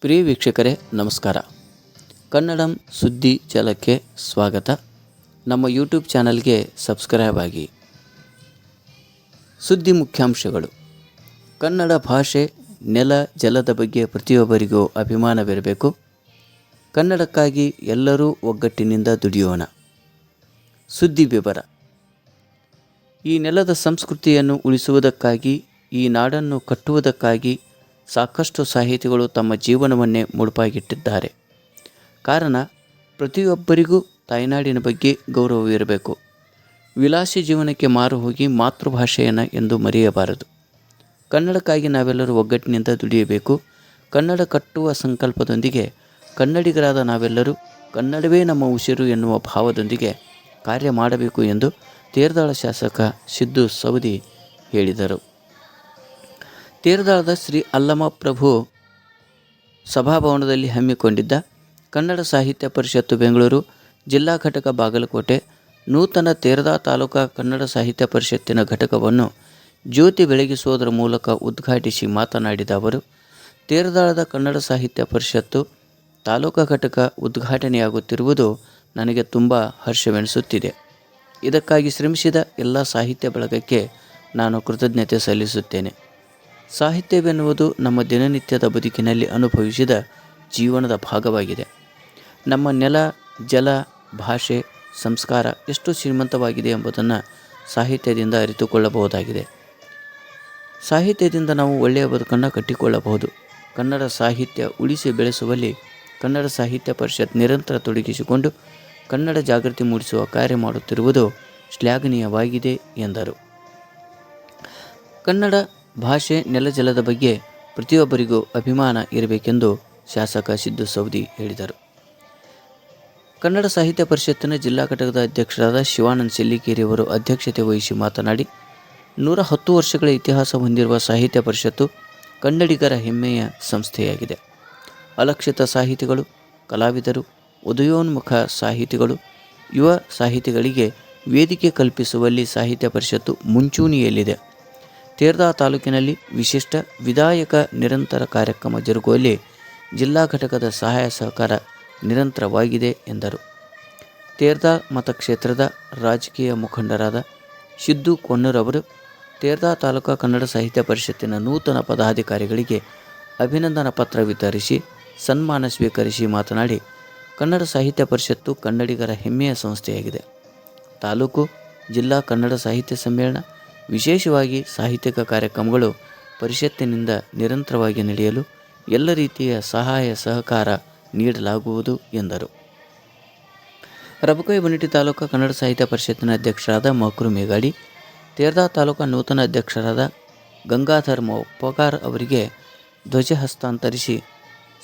ಪ್ರಿಯ ವೀಕ್ಷಕರೇ ನಮಸ್ಕಾರ. ಕನ್ನಡಂ ಸುದ್ದಿ ಜಾಲಕ್ಕೆ ಸ್ವಾಗತ. ನಮ್ಮ ಯೂಟ್ಯೂಬ್ ಚಾನಲ್ಗೆ ಸಬ್ಸ್ಕ್ರೈಬ್ ಆಗಿ. ಸುದ್ದಿ ಮುಖ್ಯಾಂಶಗಳು. ಕನ್ನಡ ಭಾಷೆ, ನೆಲ, ಜಲದ ಬಗ್ಗೆ ಪ್ರತಿಯೊಬ್ಬರಿಗೂ ಅಭಿಮಾನವಿರಬೇಕು. ಕನ್ನಡಕ್ಕಾಗಿ ಎಲ್ಲರೂ ಒಗ್ಗಟ್ಟಿನಿಂದ ದುಡಿಯೋಣ. ಸುದ್ದಿ ವಿವರ. ಈ ನೆಲದ ಸಂಸ್ಕೃತಿಯನ್ನು ಉಳಿಸುವುದಕ್ಕಾಗಿ, ಈ ನಾಡನ್ನು ಕಟ್ಟುವುದಕ್ಕಾಗಿ ಸಾಕಷ್ಟು ಸಾಹಿತಿಗಳು ತಮ್ಮ ಜೀವನವನ್ನೇ ಮುಡುಪಾಗಿಟ್ಟಿದ್ದಾರೆ. ಕಾರಣ, ಪ್ರತಿಯೊಬ್ಬರಿಗೂ ತಾಯ್ನಾಡಿನ ಬಗ್ಗೆ ಗೌರವವಿರಬೇಕು. ವಿಲಾಸಿ ಜೀವನಕ್ಕೆ ಮಾರು ಹೋಗಿ ಮಾತೃಭಾಷೆಯನ್ನು ಎಂದು ಮರೆಯಬಾರದು. ಕನ್ನಡಕ್ಕಾಗಿ ನಾವೆಲ್ಲರೂ ಒಗ್ಗಟ್ಟಿನಿಂದ ದುಡಿಯಬೇಕು. ಕನ್ನಡ ಕಟ್ಟುವ ಸಂಕಲ್ಪದೊಂದಿಗೆ ಕನ್ನಡಿಗರಾದ ನಾವೆಲ್ಲರೂ ಕನ್ನಡವೇ ನಮ್ಮ ಉಸಿರು ಎನ್ನುವ ಭಾವದೊಂದಿಗೆ ಕಾರ್ಯ ಮಾಡಬೇಕು ಎಂದು ತೇರದಾಳ ಶಾಸಕ ಸಿದ್ದು ಸವದಿ ಹೇಳಿದರು. ತೇರದಾಳದ ಶ್ರೀ ಅಲ್ಲಮಪ್ರಭು ಸಭಾಭವನದಲ್ಲಿ ಹಮ್ಮಿಕೊಂಡಿದ್ದ ಕನ್ನಡ ಸಾಹಿತ್ಯ ಪರಿಷತ್ತು ಬೆಂಗಳೂರು ಜಿಲ್ಲಾ ಘಟಕ ಬಾಗಲಕೋಟೆ ನೂತನ ತೇರದಾಳ ತಾಲೂಕಾ ಕನ್ನಡ ಸಾಹಿತ್ಯ ಪರಿಷತ್ತಿನ ಘಟಕವನ್ನು ಜ್ಯೋತಿ ಬೆಳಗಿಸುವುದರ ಮೂಲಕ ಉದ್ಘಾಟಿಸಿ ಮಾತನಾಡಿದ ಅವರು, ತೇರದಾಳದ ಕನ್ನಡ ಸಾಹಿತ್ಯ ಪರಿಷತ್ತು ತಾಲೂಕಾ ಘಟಕ ಉದ್ಘಾಟನೆಯಾಗುತ್ತಿರುವುದು ನನಗೆ ತುಂಬ ಹರ್ಷವೆನಿಸುತ್ತಿದೆ. ಇದಕ್ಕಾಗಿ ಶ್ರಮಿಸಿದ ಎಲ್ಲ ಸಾಹಿತ್ಯ ಬಳಗಕ್ಕೆ ನಾನು ಕೃತಜ್ಞತೆ ಸಲ್ಲಿಸುತ್ತೇನೆ. ಸಾಹಿತ್ಯವೆನ್ನುವುದು ನಮ್ಮ ದಿನನಿತ್ಯದ ಬದುಕಿನಲ್ಲಿ ಅನುಭವಿಸಿದ ಜೀವನದ ಭಾಗವಾಗಿದೆ. ನಮ್ಮ ನೆಲ, ಜಲ, ಭಾಷೆ, ಸಂಸ್ಕಾರ ಎಷ್ಟು ಶ್ರೀಮಂತವಾಗಿದೆ ಎಂಬುದನ್ನು ಸಾಹಿತ್ಯದಿಂದ ಅರಿತುಕೊಳ್ಳಬಹುದಾಗಿದೆ. ಸಾಹಿತ್ಯದಿಂದ ನಾವು ಒಳ್ಳೆಯ ಬದುಕನ್ನು ಕಟ್ಟಿಕೊಳ್ಳಬಹುದು. ಕನ್ನಡ ಸಾಹಿತ್ಯ ಉಳಿಸಿ ಬೆಳೆಸುವಲ್ಲಿ ಕನ್ನಡ ಸಾಹಿತ್ಯ ಪರಿಷತ್ ನಿರಂತರ ತೊಡಗಿಸಿಕೊಂಡು ಕನ್ನಡ ಜಾಗೃತಿ ಮೂಡಿಸುವ ಕಾರ್ಯ ಮಾಡುತ್ತಿರುವುದು ಶ್ಲಾಘನೀಯವಾಗಿದೆ ಎಂದರು. ಕನ್ನಡ ಭಾಷೆ, ನೆಲಜಲದ ಬಗ್ಗೆ ಪ್ರತಿಯೊಬ್ಬರಿಗೂ ಅಭಿಮಾನ ಇರಬೇಕೆಂದು ಶಾಸಕ ಸಿದ್ದು ಸವದಿ ಹೇಳಿದರು. ಕನ್ನಡ ಸಾಹಿತ್ಯ ಪರಿಷತ್ತಿನ ಜಿಲ್ಲಾ ಘಟಕದ ಅಧ್ಯಕ್ಷರಾದ ಶಿವಾನಂದ ಸಿಲ್ಲಿಕೇರಿಯವರು ಅಧ್ಯಕ್ಷತೆ ವಹಿಸಿ ಮಾತನಾಡಿ, 110 ವರ್ಷಗಳ ಇತಿಹಾಸ ಹೊಂದಿರುವ ಸಾಹಿತ್ಯ ಪರಿಷತ್ತು ಕನ್ನಡಿಗರ ಹೆಮ್ಮೆಯ ಸಂಸ್ಥೆಯಾಗಿದೆ. ಅಲಕ್ಷಿತ ಸಾಹಿತಿಗಳು, ಕಲಾವಿದರು, ಉದಯೋನ್ಮುಖ ಸಾಹಿತಿಗಳು, ಯುವ ಸಾಹಿತಿಗಳಿಗೆ ವೇದಿಕೆ ಕಲ್ಪಿಸುವಲ್ಲಿ ಸಾಹಿತ್ಯ ಪರಿಷತ್ತು ಮುಂಚೂಣಿಯಲ್ಲಿದೆ. ತೇರದಾಳ ತಾಲೂಕಿನಲ್ಲಿ ವಿಶಿಷ್ಟ ವಿಧಾಯಕ ನಿರಂತರ ಕಾರ್ಯಕ್ರಮ ಜರುಗುವಲ್ಲಿ ಜಿಲ್ಲಾ ಘಟಕದ ಸಹಾಯ ಸಹಕಾರ ನಿರಂತರವಾಗಿದೆ ಎಂದರು. ತೇರದಾಳ ಮತಕ್ಷೇತ್ರದ ರಾಜಕೀಯ ಮುಖಂಡರಾದ ಸಿದ್ದು ಕೊಣ್ಣೂರವರು ತೇರದಾಳ ತಾಲೂಕಾ ಕನ್ನಡ ಸಾಹಿತ್ಯ ಪರಿಷತ್ತಿನ ನೂತನ ಪದಾಧಿಕಾರಿಗಳಿಗೆ ಅಭಿನಂದನಾ ಪತ್ರ ವಿತರಿಸಿ ಸನ್ಮಾನ ಸ್ವೀಕರಿಸಿ ಮಾತನಾಡಿ, ಕನ್ನಡ ಸಾಹಿತ್ಯ ಪರಿಷತ್ತು ಕನ್ನಡಿಗರ ಹೆಮ್ಮೆಯ ಸಂಸ್ಥೆಯಾಗಿದೆ. ತಾಲೂಕು, ಜಿಲ್ಲಾ ಕನ್ನಡ ಸಾಹಿತ್ಯ ಸಮ್ಮೇಳನ, ವಿಶೇಷವಾಗಿ ಸಾಹಿತ್ಯಿಕ ಕಾರ್ಯಕ್ರಮಗಳು ಪರಿಷತ್ತಿನಿಂದ ನಿರಂತರವಾಗಿ ನಡೆಯಲು ಎಲ್ಲ ರೀತಿಯ ಸಹಾಯ ಸಹಕಾರ ನೀಡಲಾಗುವುದು ಎಂದರು. ರಬಕವಿ ಬನಟ್ಟಿ ತಾಲೂಕಾ ಕನ್ನಡ ಸಾಹಿತ್ಯ ಪರಿಷತ್ತಿನ ಅಧ್ಯಕ್ಷರಾದ ಮಕ್ರು ಮೇಗಾಡಿ, ತೇರದಾಳ ತಾಲೂಕಾ ನೂತನ ಅಧ್ಯಕ್ಷರಾದ ಗಂಗಾಧರ್ ಪಗಾರ್ ಅವರಿಗೆ ಧ್ವಜ ಹಸ್ತಾಂತರಿಸಿ,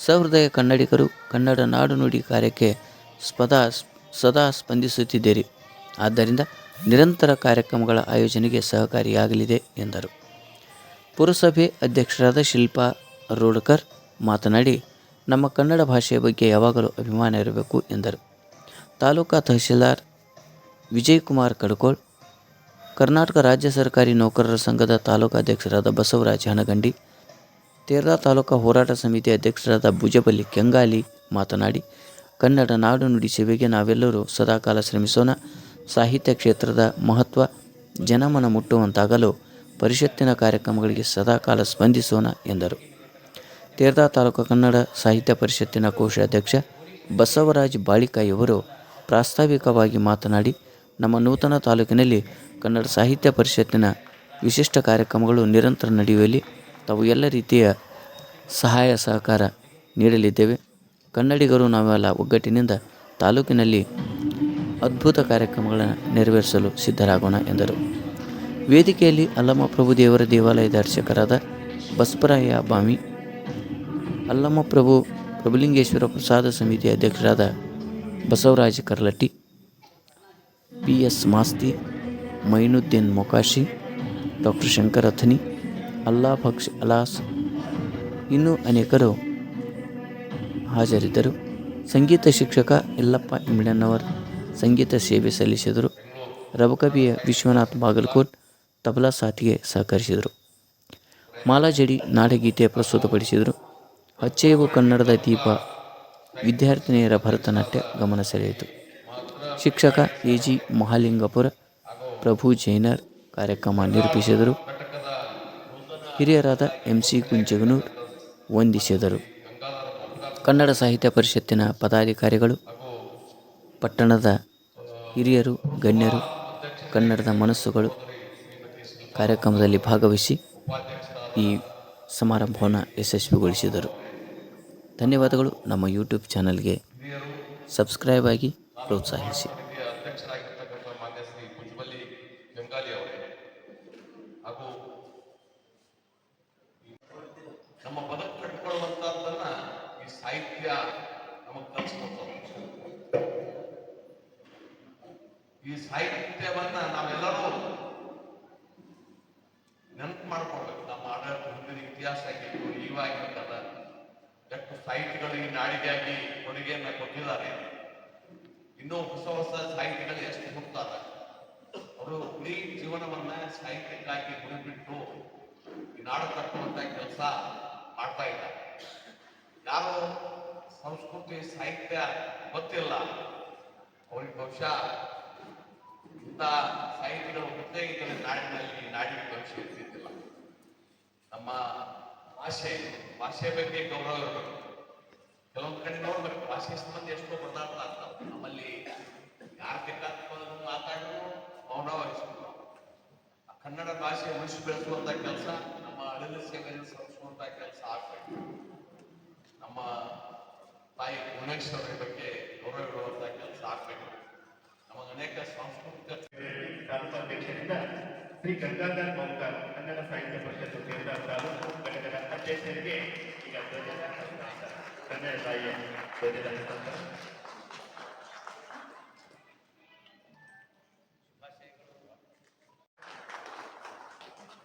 ಸಹೃದಯ ಕನ್ನಡಿಗರು ಕನ್ನಡ ನಾಡು ನುಡಿ ಕಾರ್ಯಕ್ಕೆ ಸದಾ ಸ್ಪಂದಿಸುತ್ತಿದ್ದೀರಿ. ಆದ್ದರಿಂದ ನಿರಂತರ ಕಾರ್ಯಕ್ರಮಗಳ ಆಯೋಜನೆಗೆ ಸಹಕಾರಿಯಾಗಲಿದೆ ಎಂದರು. ಪುರಸಭೆ ಅಧ್ಯಕ್ಷರಾದ ಶಿಲ್ಪಾ ರೋಡ್ಕರ್ ಮಾತನಾಡಿ, ನಮ್ಮ ಕನ್ನಡ ಭಾಷೆಯ ಬಗ್ಗೆ ಯಾವಾಗಲೂ ಅಭಿಮಾನ ಇರಬೇಕು ಎಂದರು. ತಾಲೂಕಾ ತಹಶೀಲ್ದಾರ್ ವಿಜಯಕುಮಾರ್ ಕಡಕೋಳ್, ಕರ್ನಾಟಕ ರಾಜ್ಯ ಸರ್ಕಾರಿ ನೌಕರರ ಸಂಘದ ತಾಲೂಕಾ ಅಧ್ಯಕ್ಷರಾದ ಬಸವರಾಜ ಹನಗಂಡಿ, ತೇರದಾಳ ತಾಲೂಕಾ ಹೋರಾಟ ಸಮಿತಿ ಅಧ್ಯಕ್ಷರಾದ ಭುಜಬಲಿ ಕೆಂಗಾಲಿ ಮಾತನಾಡಿ, ಕನ್ನಡ ನಾಡು ನುಡಿ ಸೇವೆಗೆ ನಾವೆಲ್ಲರೂ ಸದಾಕಾಲ ಶ್ರಮಿಸೋಣ. ಸಾಹಿತ್ಯ ಕ್ಷೇತ್ರದ ಮಹತ್ವ ಜನಮನ ಮುಟ್ಟುವಂತಾಗಲು ಪರಿಷತ್ತಿನ ಕಾರ್ಯಕ್ರಮಗಳಿಗೆ ಸದಾಕಾಲ ಸ್ಪಂದಿಸೋಣ ಎಂದರು. ತೇರದಾಳ ತಾಲೂಕು ಕನ್ನಡ ಸಾಹಿತ್ಯ ಪರಿಷತ್ತಿನ ಕೋಶಾಧ್ಯಕ್ಷ ಬಸವರಾಜ್ ಬಾಳಿಕಾಯಿಯವರು ಪ್ರಾಸ್ತಾವಿಕವಾಗಿ ಮಾತನಾಡಿ, ನಮ್ಮ ನೂತನ ತಾಲೂಕಿನಲ್ಲಿ ಕನ್ನಡ ಸಾಹಿತ್ಯ ಪರಿಷತ್ತಿನ ವಿಶಿಷ್ಟ ಕಾರ್ಯಕ್ರಮಗಳು ನಿರಂತರ ನಡೆಯುವಲ್ಲಿ ತಾವು ಎಲ್ಲ ರೀತಿಯ ಸಹಾಯ ಸಹಕಾರ ನೀಡಲಿದ್ದೇವೆ. ಕನ್ನಡಿಗರು ನಾವೆಲ್ಲ ಒಗ್ಗಟ್ಟಿನಿಂದ ತಾಲೂಕಿನಲ್ಲಿ ಅದ್ಭುತ ಕಾರ್ಯಕ್ರಮಗಳನ್ನು ನೆರವೇರಿಸಲು ಸಿದ್ಧರಾಗೋಣ ಎಂದರು. ವೇದಿಕೆಯಲ್ಲಿ ಅಲ್ಲಮಪ್ರಭು ದೇವರ ದೇವಾಲಯದ ಅರ್ಚಕರಾದ ಬಸವರಾಯ ಬಾಮಿ, ಅಲ್ಲಮಪ್ರಭು ಪ್ರಭುಲಿಂಗೇಶ್ವರ ಪ್ರಸಾದ ಸಮಿತಿ ಅಧ್ಯಕ್ಷರಾದ ಬಸವರಾಜ ಕರ್ಲಟ್ಟಿ, PS ಮಾಸ್ತಿ, ಮೈನುದ್ದೀನ್ ಮೊಕಾಶಿ, ಡಾಕ್ಟರ್ ಶಂಕರ್ ಅಥನಿ, ಅಲ್ಲಾ ಬಕ್ಷ್ ಅಲಾಸ್, ಇನ್ನೂ ಅನೇಕರು ಹಾಜರಿದ್ದರು. ಸಂಗೀತ ಶಿಕ್ಷಕ ಯಲ್ಲಪ್ಪ ಇಮ್ಡಣ್ಣವರ್ ಸಂಗೀತ ಸೇವೆ ಸಲ್ಲಿಸಿದರು. ರಬಕವಿಯ ವಿಶ್ವನಾಥ್ ಬಾಗಲಕೋಟ್ ತಬಲಾ ಸಾಥಿಗೆ ಸಹಕರಿಸಿದರು. ಮಾಲಾಜಡಿ ನಾಡಗೀತೆ ಪ್ರಸ್ತುತಪಡಿಸಿದರು. ಹಚ್ಚೇವು ಕನ್ನಡದ ದೀಪ ವಿದ್ಯಾರ್ಥಿನಿಯರ ಭರತನಾಟ್ಯ ಗಮನ ಸೆಳೆಯಿತು. ಶಿಕ್ಷಕ ಎ.ಜಿ. ಮಹಾಲಿಂಗಪುರ, ಪ್ರಭು ಜೈನರ್ ಕಾರ್ಯಕ್ರಮ ನಿರೂಪಿಸಿದರು. ಹಿರಿಯರಾದ ಎಂ.ಸಿ. ಕುಂಚಗನೂರ್ ವಂದಿಸಿದರು. ಕನ್ನಡ ಸಾಹಿತ್ಯ ಪರಿಷತ್ತಿನ ಪದಾಧಿಕಾರಿಗಳು, ಪಟ್ಟಣದ ಹಿರಿಯರು, ಗಣ್ಯರು, ಕನ್ನಡದ ಮನಸ್ಸುಗಳು ಕಾರ್ಯಕ್ರಮದಲ್ಲಿ ಭಾಗವಹಿಸಿ ಈ ಸಮಾರಂಭವನ್ನು ಯಶಸ್ವಿಗೊಳಿಸಿದರು. ಧನ್ಯವಾದಗಳು. ನಮ್ಮ ಯೂಟ್ಯೂಬ್ ಚಾನಲ್ಗೆ ಸಬ್ಸ್ಕ್ರೈಬ್ ಆಗಿ ಪ್ರೋತ್ಸಾಹಿಸಿ. ಅಧ್ಯಕ್ಷರಾಗಿರ್ತಕ್ಕಂಥ ಮಾನ್ಯ ಶ್ರೀ ಭುಜಬಲಿ ಬೆಂಗಾಲಿ ಅವರೇ ಹಾಗೂ ನಮ್ಮ ಬದುಕು ಕಟ್ಕೊಳ್ಳುವಂತಹದ್ದನ್ನ ಈ ಸಾಹಿತ್ಯ ನಮಗೆ ಕಲಿಸ್ಕೊಡ್ತದೆ. ಈ ಸಾಹಿತ್ಯವನ್ನ ನಾವೆಲ್ಲರೂ ನೆನಪು ಮಾಡ್ಕೊಳ್ಬೇಕು. ನಮ್ಮ ಆಡಳಿತ ಹಿಂದಿನ ಇತಿಹಾಸ ಆಗಿತ್ತು, ಈವಾಗಿರ್ತದ ಎಷ್ಟು ಸಾಹಿತಿಗಳು ಈ ನಾಡಿಗಾಗಿ ಕೊಡುಗೆಯನ್ನ ಕೊಟ್ಟಿದ್ದಾರೆ. ಇನ್ನೂ ಹೊಸ ಹೊಸ ಸಾಹಿತಿಗಳು ಎಷ್ಟು ಹುಡ್ತಾರೆ. ಅವರು ಇಡೀ ಜೀವನವನ್ನ ಸಾಹಿತ್ಯಕ್ಕಾಗಿ ಗುರಿಬಿಟ್ಟು ಈ ನಾಡು ಕಟ್ಟುವಂತ ಕೆಲಸ ಮಾಡ್ತಾ ಇದ್ದಾರೆ. ಯಾರು ಸಂಸ್ಕೃತಿ ಸಾಹಿತ್ಯ ಗೊತ್ತಿಲ್ಲ ಅವ್ರಿಗೆ ಬಹುಶಃ ಇಂಥ ಸಾಹಿತಿಗಳು ಹುದ್ದೆ ಇದ್ದರೆ ನಾಡಿನ ಭವಿಷ್ಯ ಇರ್ತಿದ್ದಿಲ್ಲ. ನಮ್ಮ ಭಾಷೆ ಬಗ್ಗೆ ಗೌರವ ಇರಬೇಕು. ಕೆಲವೊಂದು ಕಡೆ ನೋಡ್ಬೇಕು, ಭಾಷೆ ಸಂಬಂಧ ಎಷ್ಟೋ ಪದಾರ್ಥ ಆಗ್ತಾವೆ. ನಮ್ಮಲ್ಲಿ ಯಾರು ಬೇಕಾದ ಮಾತಾಡಿದ್ರು ಮೌನ ವಹಿಸ್ಬೇಕು. ಕನ್ನಡ ಭಾಷೆ ಉಳಿಸಿ ಬೆಳೆಸುವಂತ ಕೆಲಸ, ನಮ್ಮ ಅಳಿದ ಸೇವೆಯನ್ನು ಸಲ್ಲಿಸುವಂತ ಕೆಲಸ ಆಗ್ಬೇಕು. ನಮ್ಮ ತಾಯಿ ಭುವನೇಶ್ವರಿ ಬಗ್ಗೆ ಗೌರವ ಇಡುವಂತ ಕೆಲಸ ಆಗ್ಬೇಕು. ನಮಗೆ ಅನೇಕ ಸಾಂಸ್ಕೃತಿಕ ತಾಲೂಕಾಧ್ಯಕ್ಷರಿಂದ ಶ್ರೀ ಗಂಗಾಧರ್ ಮೌಂಕರ್ ಕನ್ನಡ ಸಾಹಿತ್ಯ ಪರಿಷತ್ತು ಕೇಂದ್ರ ತಾಲೂಕು ಘಟಕದ ಅಧ್ಯಕ್ಷರಿಗೆ ಈಗ ಕನ್ನಡ ತಾಯಿಯ ಧ್ವಜದ ಹಸ್ತಾಂತರ.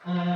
ಕನ್ನಡ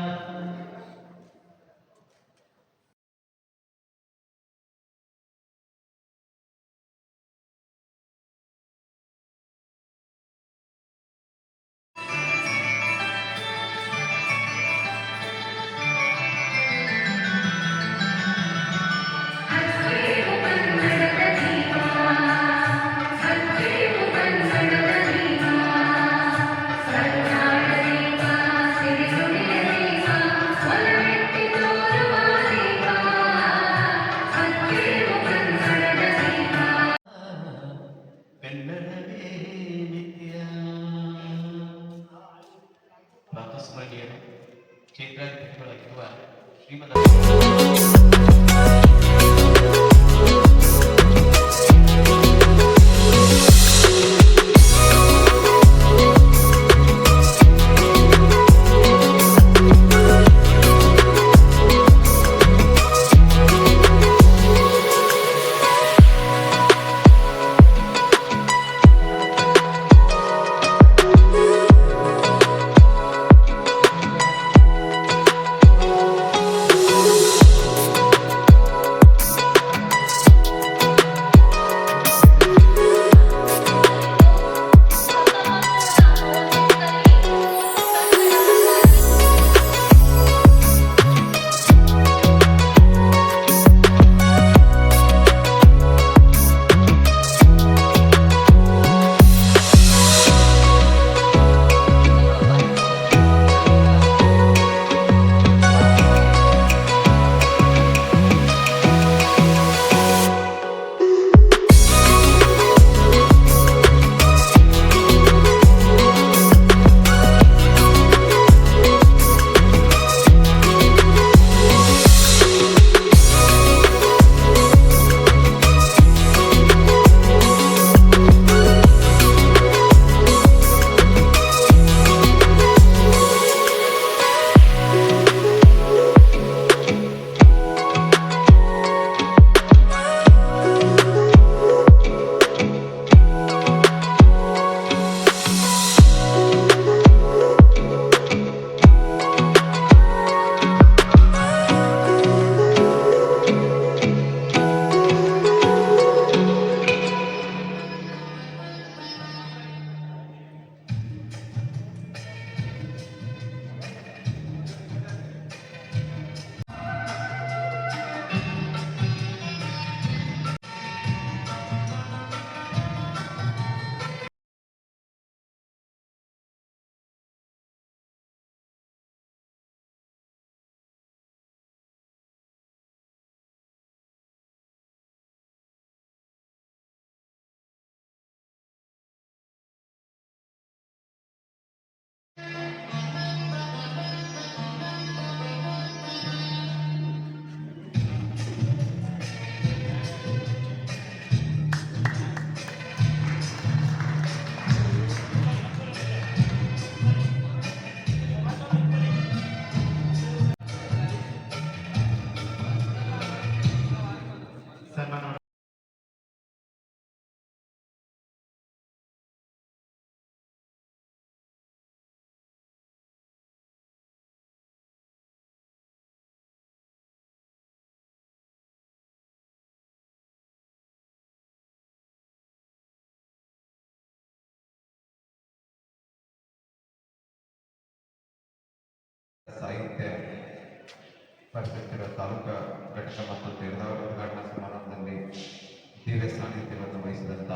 ಸಾಹಿತ್ಯ ಪರಿಷತ್ತಿನ ತಾಲೂಕಾ ಘಟಕ ಮತ್ತು ತೆರೆದ ಉದ್ಘಾಟನಾ ಸಮಾರಂಭದಲ್ಲಿ ದಿವ್ಯ ಸಾನ್ನಿಧ್ಯವನ್ನು ವಹಿಸಿದಂಥ